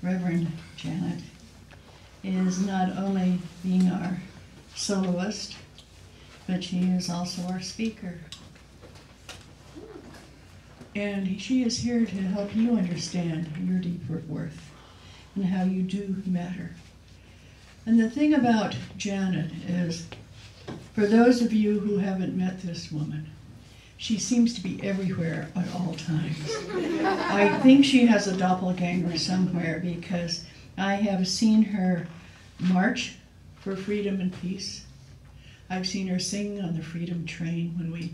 Reverend Janet is not only being our soloist, but she is also our speaker. And she is here to help you understand your deeper worth and how you do matter. And the thing about Janet is, for those of you who haven't met this woman, she seems to be everywhere at all times. I think she has a doppelganger somewhere, because I have seen her march for freedom and peace. I've seen her sing on the Freedom Train when we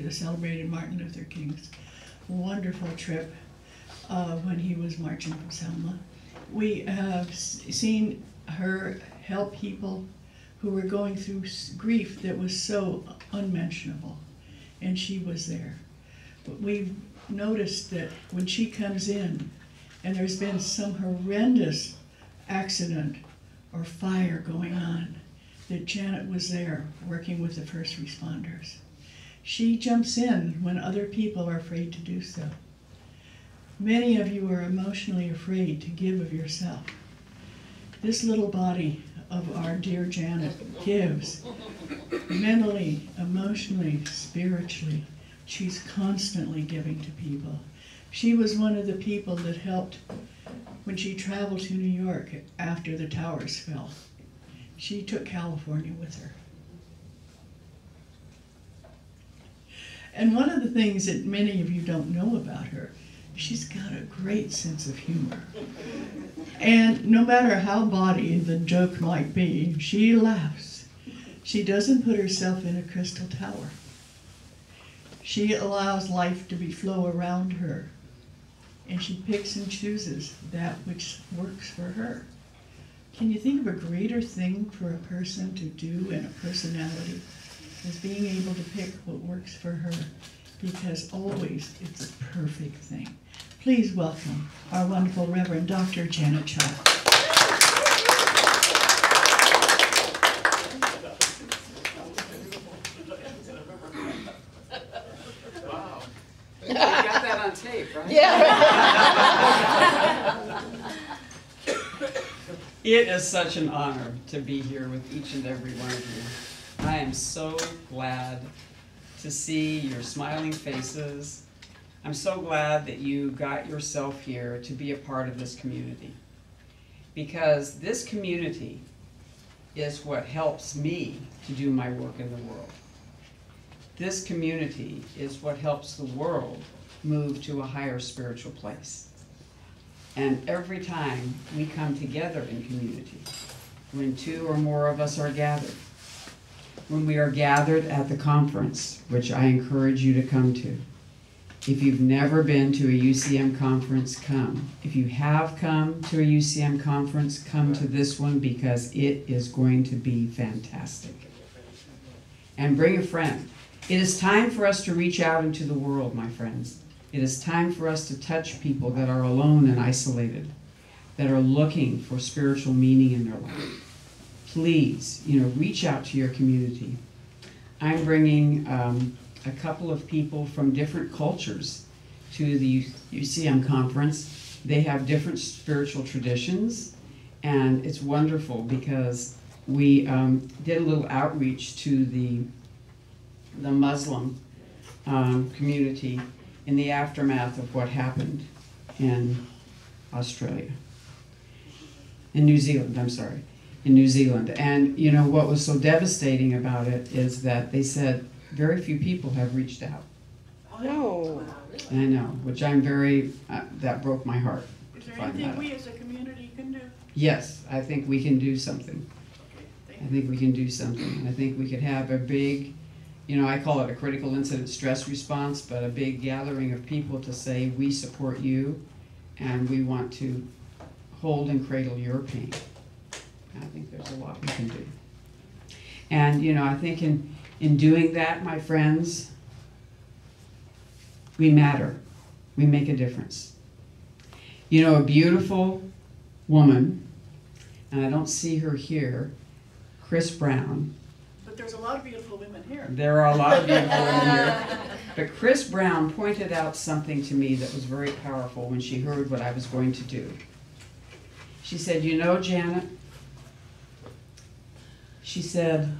celebrated Martin Luther King's wonderful trip when he was marching from Selma. We have seen her help people who were going through grief that was so unmentionable, and she was there. But we've noticed that when she comes in and there's been some horrendous accident or fire going on, that Janet was there working with the first responders. She jumps in when other people are afraid to do so. Many of you are emotionally afraid to give of yourself. This little body of our dear Janet gives mentally, emotionally, spiritually. She's constantly giving to people. She was one of the people that helped when she traveled to New York after the towers fell. She took California with her. And one of the things that many of you don't know about her, she's got a great sense of humor. And no matter how bawdy the joke might be, she laughs. She doesn't put herself in a crystal tower. She allows life to flow around her. And she picks and chooses that which works for her. Can you think of a greater thing for a person to do and a personality as being able to pick what works for her? Because always it's a perfect thing. Please welcome our wonderful Reverend Dr. Janet Child. Wow. You got that on tape, right? Yeah. It is such an honor to be here with each and every one of you. I am so glad to see your smiling faces. I'm so glad that you got yourself here to be a part of this community. Because this community is what helps me to do my work in the world. This community is what helps the world move to a higher spiritual place. And every time we come together in community, when two or more of us are gathered, when we are gathered at the conference, which I encourage you to come to. If you've never been to a UCM conference, come. If you have come to a UCM conference, come to this one, because it is going to be fantastic. And bring a friend. It is time for us to reach out into the world, my friends. It is time for us to touch people that are alone and isolated, that are looking for spiritual meaning in their life. Please, reach out to your community. I'm bringing a couple of people from different cultures to the UCM conference. They have different spiritual traditions, and it's wonderful because we did a little outreach to the Muslim community in the aftermath of what happened in Australia. In New Zealand, I'm sorry. In New Zealand. And what was so devastating about it is that they said very few people have reached out. No. And I know, which I'm very, that broke my heart. Is there anything we as a community can do? Yes, I think we can do something. I think we can do something. I think we could have a big, I call it a critical incident stress response, but a big gathering of people to say, we support you and we want to hold and cradle your pain. I think there's a lot we can do. And, I think in doing that, my friends, we matter. We make a difference. A beautiful woman, and I don't see her here, Chris Brown. But there's a lot of beautiful women here. There are a lot of beautiful women here. But Chris Brown pointed out something to me that was very powerful when she heard what I was going to do. She said, you know, Janet, she said,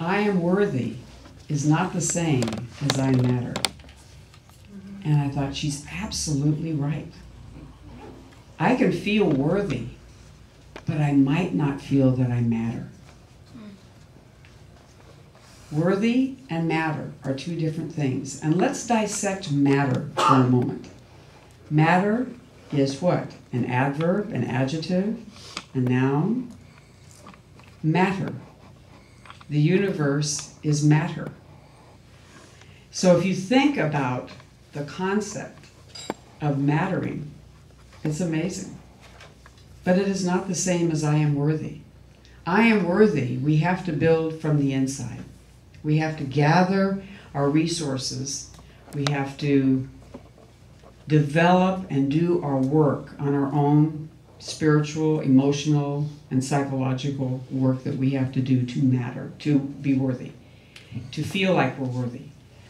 I am worthy is not the same as I matter. And I thought, she's absolutely right. I can feel worthy, but I might not feel that I matter. Worthy and matter are two different things. And let's dissect matter for a moment. Matter is what? An adverb, an adjective, a noun. Matter. The universe is matter. So if you think about the concept of mattering, it's amazing. But it is not the same as I am worthy. I am worthy, we have to build from the inside. We have to gather our resources. We have to develop and do our work on our own spiritual, emotional, and psychological work that we have to do to matter, to be worthy, to feel like we're worthy.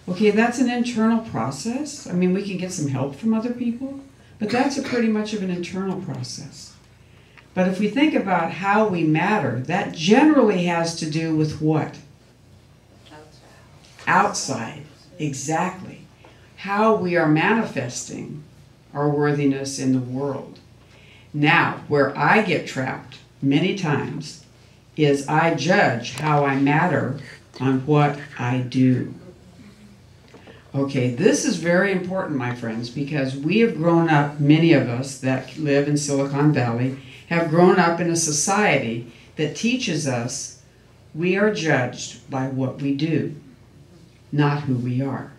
Okay, that's an internal process. I mean, we can get some help from other people, but that's a pretty much of an internal process. But if we think about how we matter, that generally has to do with what? Outside, exactly. How we are manifesting our worthiness in the world. Now, where I get trapped many times is I judge how I matter on what I do. Okay, this is very important, my friends, because we have grown up, many of us that live in Silicon Valley, have grown up in a society that teaches us we are judged by what we do, not who we are.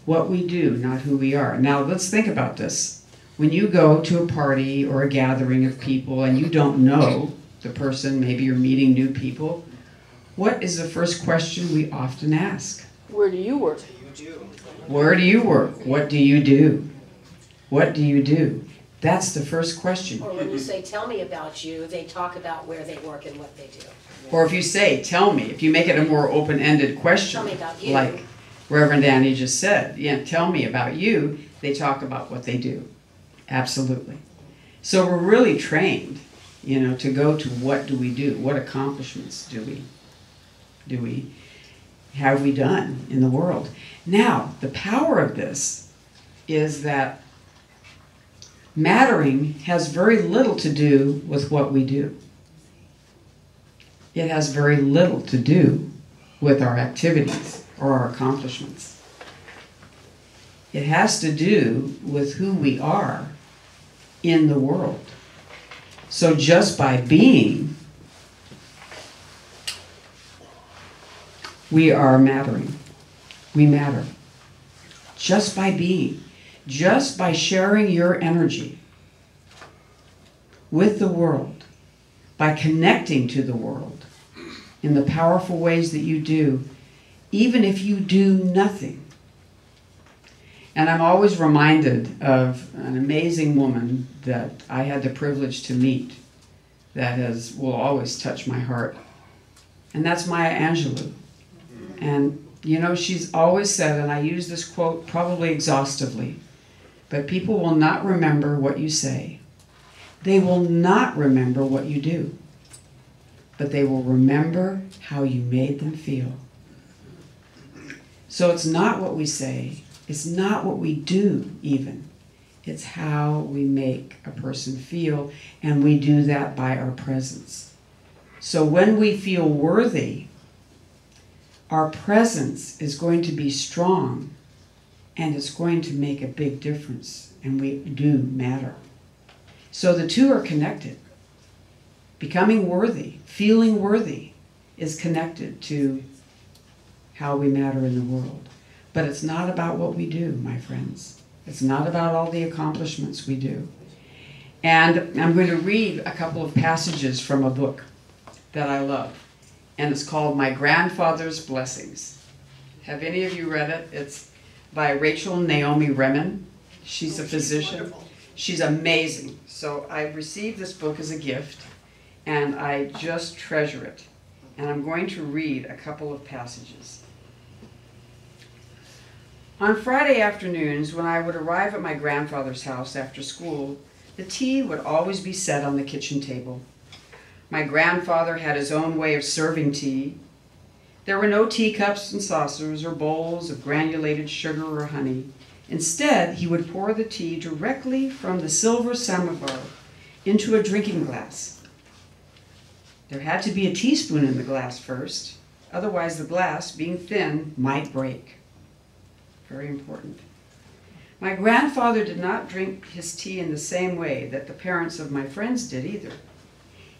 What we do, not who we are. Now, let's think about this. When you go to a party or a gathering of people and you don't know the person, maybe you're meeting new people, what is the first question we often ask? Where do you work? Where do you work? What do you do? What do you do? That's the first question. Or when you say, tell me about you, they talk about where they work and what they do. Or if you say, tell me, if you make it a more open-ended question, Tell me about you. like Reverend Annie just said, yeah, tell me about you, they talk about what they do. Absolutely. So we're really trained, to go to what do we do? What accomplishments have we done in the world? Now, the power of this is that mattering has very little to do with what we do. It has very little to do with our activities or our accomplishments. It has to do with who we are in the world. So just by being, we are mattering. We matter. Just by being. Just by sharing your energy with the world, by connecting to the world in the powerful ways that you do, even if you do nothing. And I'm always reminded of an amazing woman that I had the privilege to meet that will always touch my heart. And that's Maya Angelou. And she's always said, and I use this quote probably exhaustively, but people will not remember what you say. They will not remember what you do. But they will remember how you made them feel. So it's not what we say. It's not what we do, even. It's how we make a person feel, and we do that by our presence. So when we feel worthy, our presence is going to be strong, and it's going to make a big difference, and we do matter. So the two are connected. Becoming worthy, feeling worthy, is connected to how we matter in the world. But it's not about what we do, my friends. It's not about all the accomplishments we do. And I'm going to read a couple of passages from a book that I love. And it's called My Grandfather's Blessings. Have any of you read it? It's by Rachel Naomi Remen. She's a physician. Wonderful. She's amazing. So I received this book as a gift, and I just treasure it. And I'm going to read a couple of passages. On Friday afternoons, when I would arrive at my grandfather's house after school, The tea would always be set on the kitchen table. My grandfather had his own way of serving tea. There were no teacups and saucers or bowls of granulated sugar or honey. Instead, he would pour the tea directly from the silver samovar into a drinking glass. There had to be a teaspoon in the glass first, otherwise the glass, being thin, might break. Very important. My grandfather did not drink his tea in the same way that the parents of my friends did either.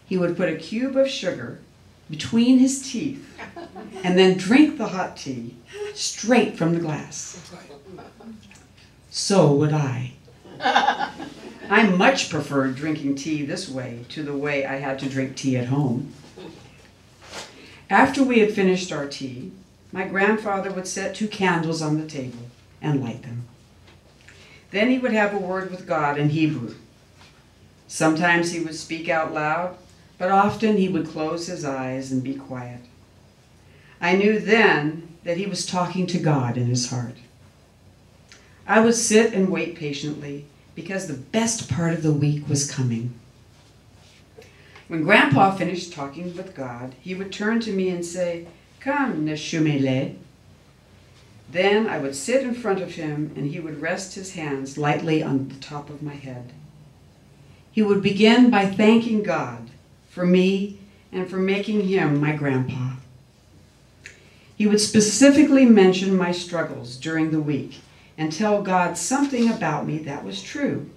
He would put a cube of sugar between his teeth and then drink the hot tea straight from the glass. So would I. I much preferred drinking tea this way to the way I had to drink tea at home. After we had finished our tea, my grandfather would set 2 candles on the table and light them. Then he would have a word with God in Hebrew. Sometimes he would speak out loud, but often he would close his eyes and be quiet. I knew then that he was talking to God in his heart. I would sit and wait patiently because the best part of the week was coming. When Grandpa finished talking with God, he would turn to me and say, "Come, Neshumele." Then I would sit in front of him and he would rest his hands lightly on the top of my head. He would begin by thanking God for me and for making him my grandpa. He would specifically mention my struggles during the week and tell God something about me that was true.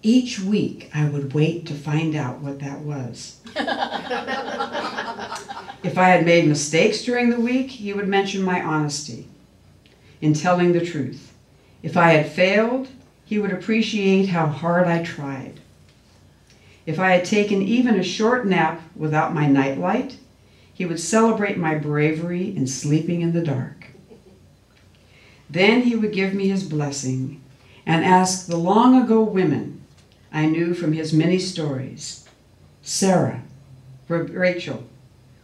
Each week I would wait to find out what that was. If I had made mistakes during the week, he would mention my honesty in telling the truth. If I had failed, he would appreciate how hard I tried. If I had taken even a short nap without my nightlight, he would celebrate my bravery in sleeping in the dark. Then he would give me his blessing and ask the long-ago women I knew from his many stories, Sarah, Rachel,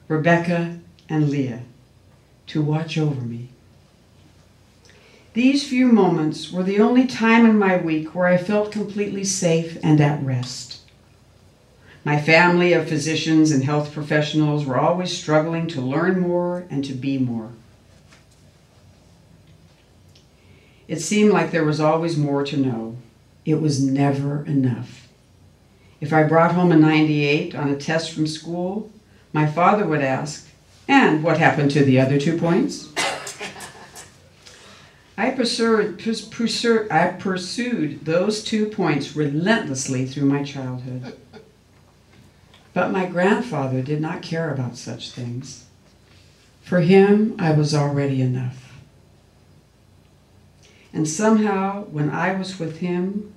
Rebecca, and Leah, to watch over me. These few moments were the only time in my week where I felt completely safe and at rest. My family of physicians and health professionals were always struggling to learn more and to be more. It seemed like there was always more to know. It was never enough. If I brought home a 98 on a test from school, my father would ask, "And what happened to the other 2 points?" I pursued those 2 points relentlessly through my childhood. But my grandfather did not care about such things. For him, I was already enough. And somehow, when I was with him,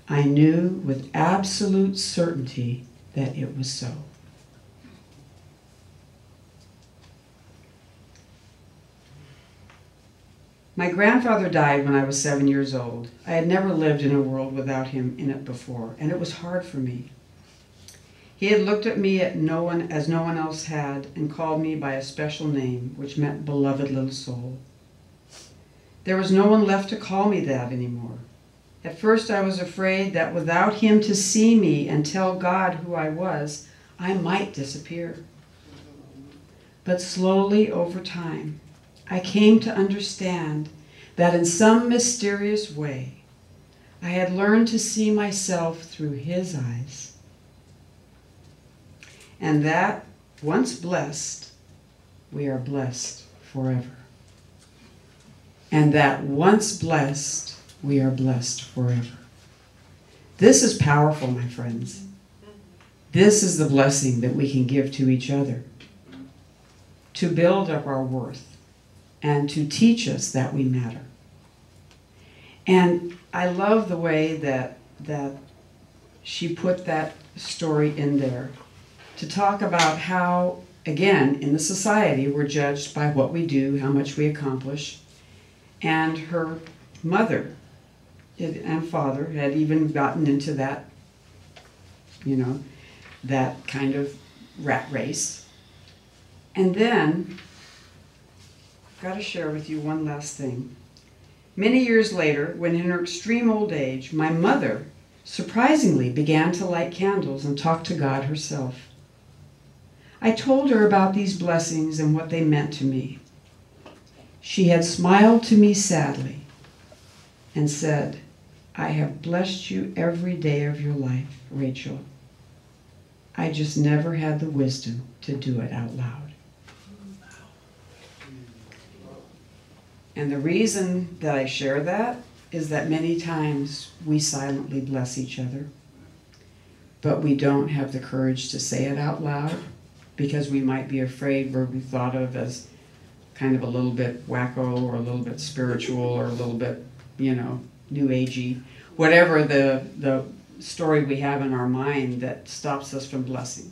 I knew with absolute certainty that it was so. My grandfather died when I was 7 years old. I had never lived in a world without him in it before, and it was hard for me. He had looked at me as no one else had and called me by a special name, which meant beloved little soul. There was no one left to call me that anymore. At first I was afraid that without him to see me and tell God who I was, I might disappear. But slowly over time, I came to understand that in some mysterious way, I had learned to see myself through his eyes. And that, once blessed, we are blessed forever. And that once blessed, we are blessed forever. This is powerful, my friends. This is the blessing that we can give to each other, to build up our worth and to teach us that we matter. And I love the way that she put that story in there to talk about how, again, in the society, we're judged by what we do, how much we accomplish. And her mother and father had even gotten into that, that kind of rat race. And then, I've got to share with you one last thing. Many years later, when in her extreme old age, my mother surprisingly began to light candles and talk to God herself. I told her about these blessings and what they meant to me. She had smiled to me sadly and said, "I have blessed you every day of your life, Rachel. I just never had the wisdom to do it out loud." And the reason that I share that is that many times we silently bless each other, but we don't have the courage to say it out loud because we might be afraid we're thought of as kind of a little bit wacko or a little bit spiritual or a little bit, new agey, whatever the story we have in our mind that stops us from blessing.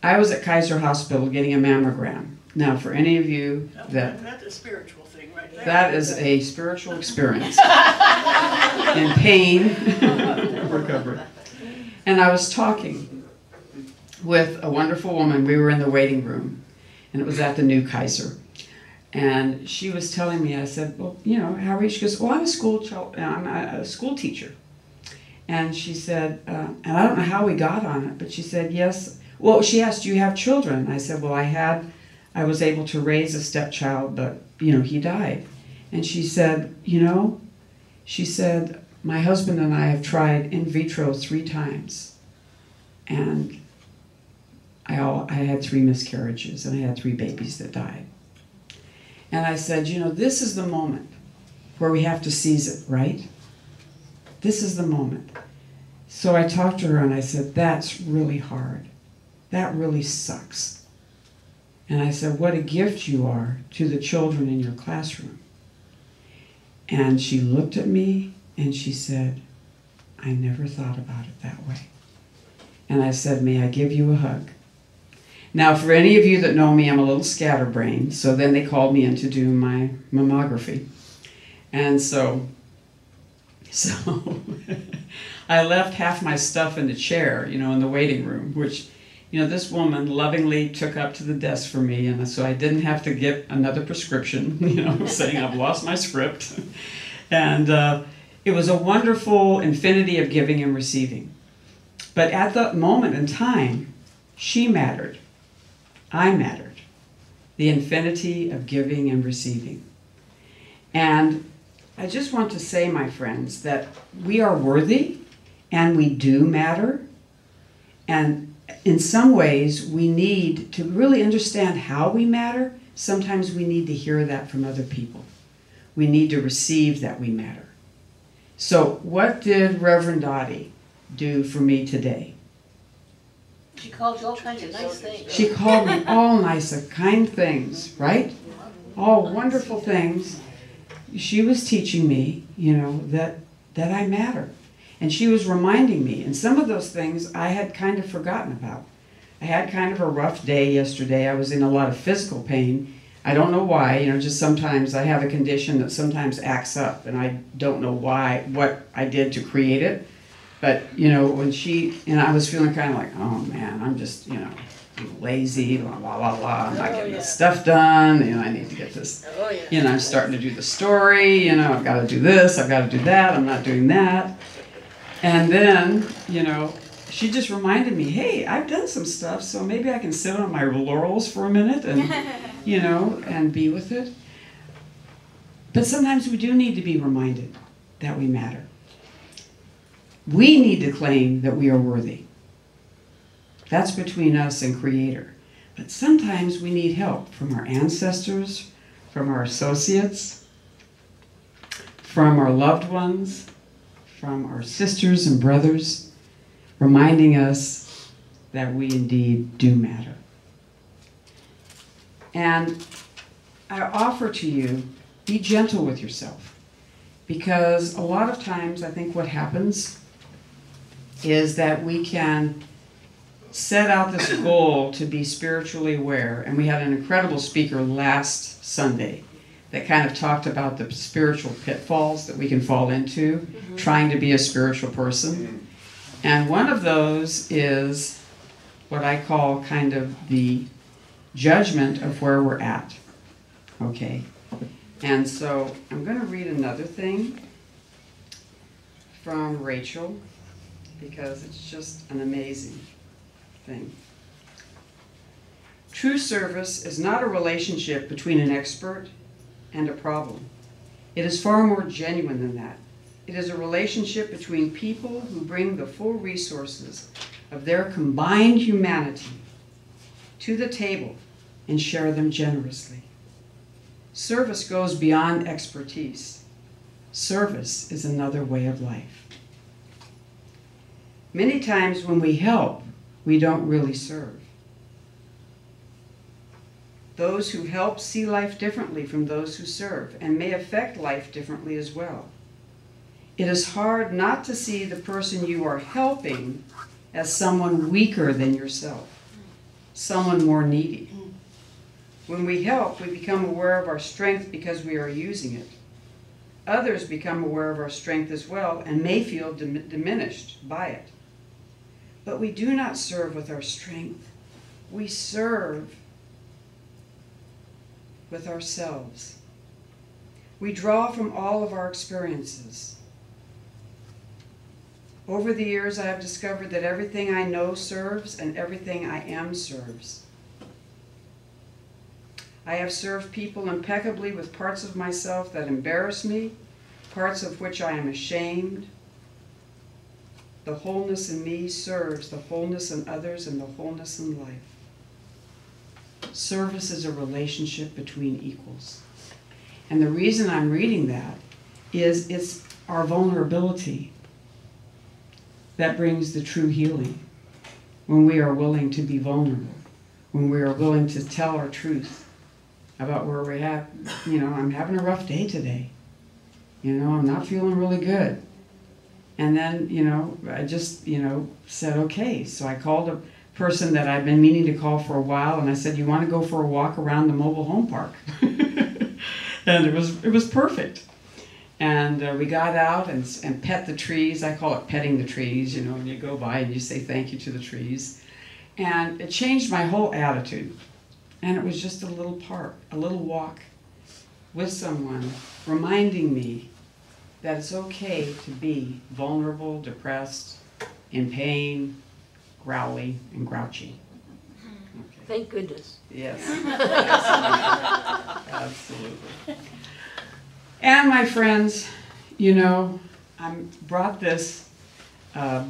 I was at Kaiser Hospital getting a mammogram. Now, for any of you that's a spiritual thing right there. that is a spiritual experience in pain, recovery. And I was talking with a wonderful woman. We were in the waiting room, and it was at the new Kaiser. And she was telling me, I said, "Well, how are you?" She goes, "Well, I'm a school teacher." And she said, and I don't know how we got on it, but she said, "Yes." Well, she asked, "Do you have children?" I said, "Well, I was able to raise a stepchild, but, he died." And she said, "My husband and I have tried in vitro 3 times. And I had 3 miscarriages, and I had 3 babies that died." And I said, this is the moment where we have to seize it, right? This is the moment. So I talked to her and I said, "That's really hard. That really sucks." And I said, "What a gift you are to the children in your classroom." And she looked at me and she said, "I never thought about it that way." And I said, "May I give you a hug?" Now, for any of you that know me, I'm a little scatterbrained, so then they called me in to do my mammography. And so I left half my stuff in the chair, in the waiting room, which, this woman lovingly took up to the desk for me, and so I didn't have to get another prescription, saying I've lost my script. And it was a wonderful infinity of giving and receiving. But at the moment in time, she mattered. I mattered. The infinity of giving and receiving. And I just want to say, my friends, that we are worthy and we do matter. And in some ways, we need to really understand how we matter. Sometimes we need to hear that from other people. We need to receive that we matter. So what did Reverend Dottie do for me today? She called you all kinds of nice things. She called me all nice, kind things, right? All wonderful things. She was teaching me, that I matter. And she was reminding me, and some of those things I had kind of forgotten about. I had kind of a rough day yesterday. I was in a lot of physical pain. I don't know why, just sometimes I have a condition that sometimes acts up, and I don't know why, what I did to create it. But, when I was feeling kind of like, oh man, I'm just, I'm lazy, blah, blah, blah, blah. I'm not getting this stuff done. I need to get this, I'm starting to do the story, I've got to do this, I've got to do that, I'm not doing that. And then, she just reminded me, hey, I've done some stuff, so maybe I can sit on my laurels for a minute and, and be with it. But sometimes we do need to be reminded that we matter. We need to claim that we are worthy. That's between us and Creator. But sometimes we need help from our ancestors, from our associates, from our loved ones, from our sisters and brothers, reminding us that we indeed do matter. And I offer to you, be gentle with yourself. Because a lot of times I think what happens is that we can set out this goal to be spiritually aware. And we had an incredible speaker last Sunday that kind of talked about the spiritual pitfalls that we can fall into, trying to be a spiritual person. And one of those is what I call kind of the judgment of where we're at. Okay? And so I'm going to read another thing from Rachel. because it's just an amazing thing. True service is not a relationship between an expert and a problem. It is far more genuine than that. It is a relationship between people who bring the full resources of their combined humanity to the table and share them generously. Service goes beyond expertise. Service is another way of life. Many times when we help, we don't really serve. Those who help see life differently from those who serve and may affect life differently as well. It is hard not to see the person you are helping as someone weaker than yourself, someone more needy. When we help, we become aware of our strength because we are using it. Others become aware of our strength as well and may feel diminished by it. But we do not serve with our strength. We serve with ourselves. We draw from all of our experiences. Over the years, I have discovered that everything I know serves and everything I am serves. I have served people impeccably with parts of myself that embarrass me, parts of which I am ashamed. The wholeness in me serves the wholeness in others and the wholeness in life. Service is a relationship between equals. And the reason I'm reading that is it's our vulnerability that brings the true healing. When we are willing to be vulnerable, when we are willing to tell our truth about where we're at. I'm having a rough day today. I'm not feeling really good. And then, I just, said, okay. So I called a person that I've been meaning to call for a while, and I said, you want to go for a walk around the mobile home park? And it was perfect. And we got out and pet the trees. I call it petting the trees, when you go by and you say thank you to the trees. And it changed my whole attitude. And it was just a little park, a little walk with someone, reminding me that it's okay to be vulnerable, depressed, in pain, growly, and grouchy. Okay. Thank goodness. Yes. Absolutely. And my friends, I brought this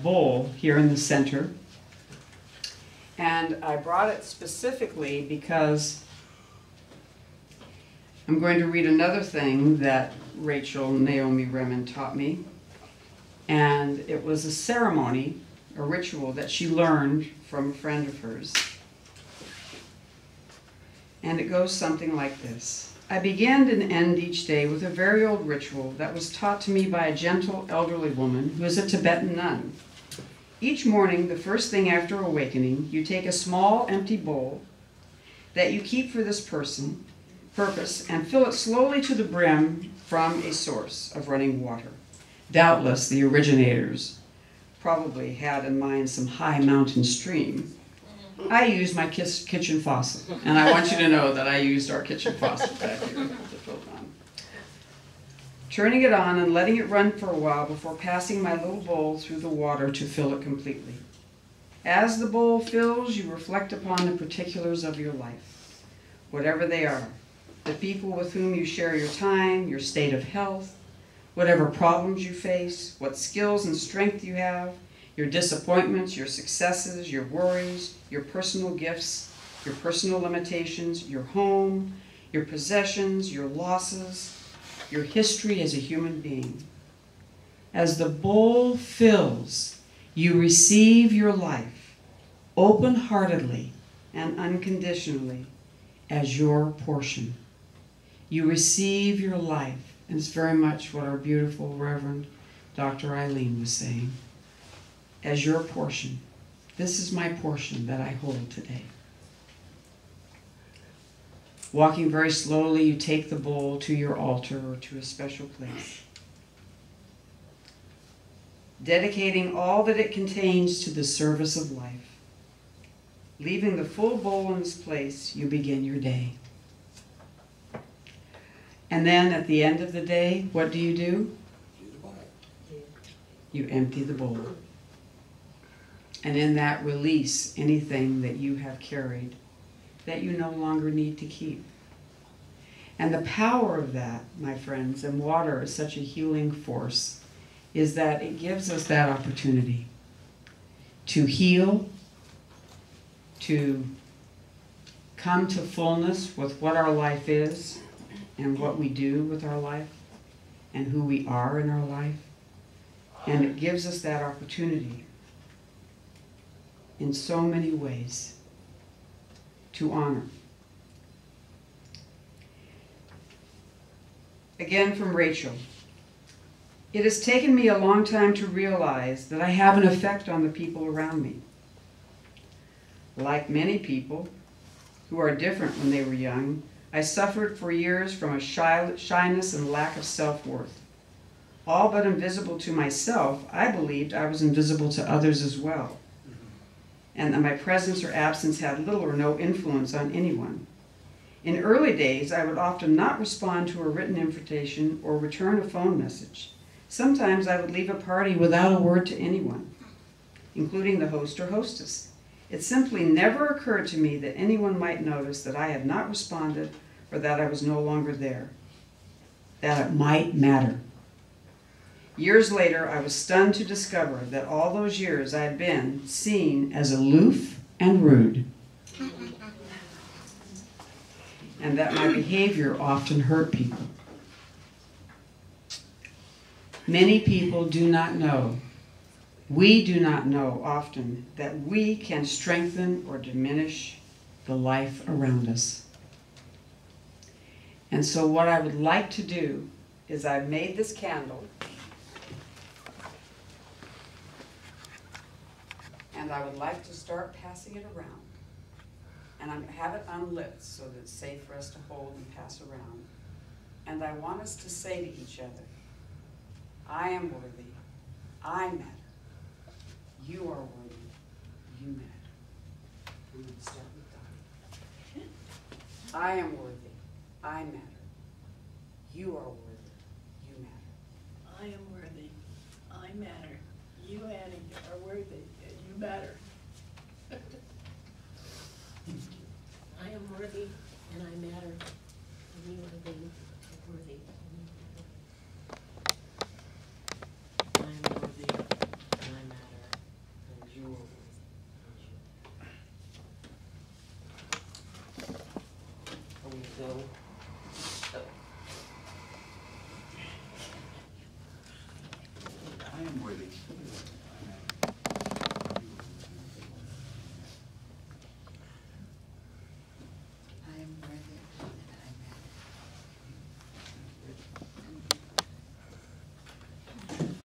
bowl here in the center. And I brought it specifically because I'm going to read another thing that Rachel Naomi Remen taught me. And it was a ceremony, a ritual that she learned from a friend of hers. And it goes something like this. I begin and end each day with a very old ritual that was taught to me by a gentle elderly woman who is a Tibetan nun. Each morning, the first thing after awakening, you take a small empty bowl that you keep for this purpose and fill it slowly to the brim from a source of running water. Doubtless, the originators probably had in mind some high mountain stream. I used my kitchen faucet, and I want you to know that I used our kitchen faucet back here to fill it on. Turning it on and letting it run for a while before passing my little bowl through the water to fill it completely. As the bowl fills, you reflect upon the particulars of your life, whatever they are, the people with whom you share your time, your state of health, whatever problems you face, what skills and strength you have, your disappointments, your successes, your worries, your personal gifts, your personal limitations, your home, your possessions, your losses, your history as a human being. As the bowl fills, you receive your life open-heartedly and unconditionally as your portion. You receive your life, and it's very much what our beautiful Reverend Dr. Eileen was saying, as your portion. This is my portion that I hold today. Walking very slowly, you take the bowl to your altar or to a special place. Dedicating all that it contains to the service of life. Leaving the full bowl in its place, you begin your day. And then at the end of the day, what do? You empty the bowl. And in that, release anything that you have carried that you no longer need to keep. And the power of that, my friends, and water is such a healing force, is that it gives us that opportunity to heal, to come to fullness with what our life is and what we do with our life and who we are in our life. And it gives us that opportunity in so many ways to honor. Again from Rachel. It has taken me a long time to realize that I have an effect on the people around me. Like many people who are different when they were young, I suffered for years from a shyness and lack of self-worth. All but invisible to myself, I believed I was invisible to others as well, and that my presence or absence had little or no influence on anyone. In early days, I would often not respond to a written invitation or return a phone message. Sometimes I would leave a party without a word to anyone, including the host or hostess. It simply never occurred to me that anyone might notice that I had not responded or that I was no longer there, that it might matter. Years later, I was stunned to discover that all those years I had been seen as aloof and rude, and that my behavior often hurt people. Many people do not know, we do not know often, that we can strengthen or diminish the life around us. And so what I would like to do is I've made this candle, and I would like to start passing it around. And I have it unlit so that it's safe for us to hold and pass around. And I want us to say to each other, I am worthy, I matter. You are worthy, you matter. I'm going to start with Dottie. I am worthy, I matter. You are worthy, you matter. I am worthy. I matter. You, Annie, are worthy. And you matter.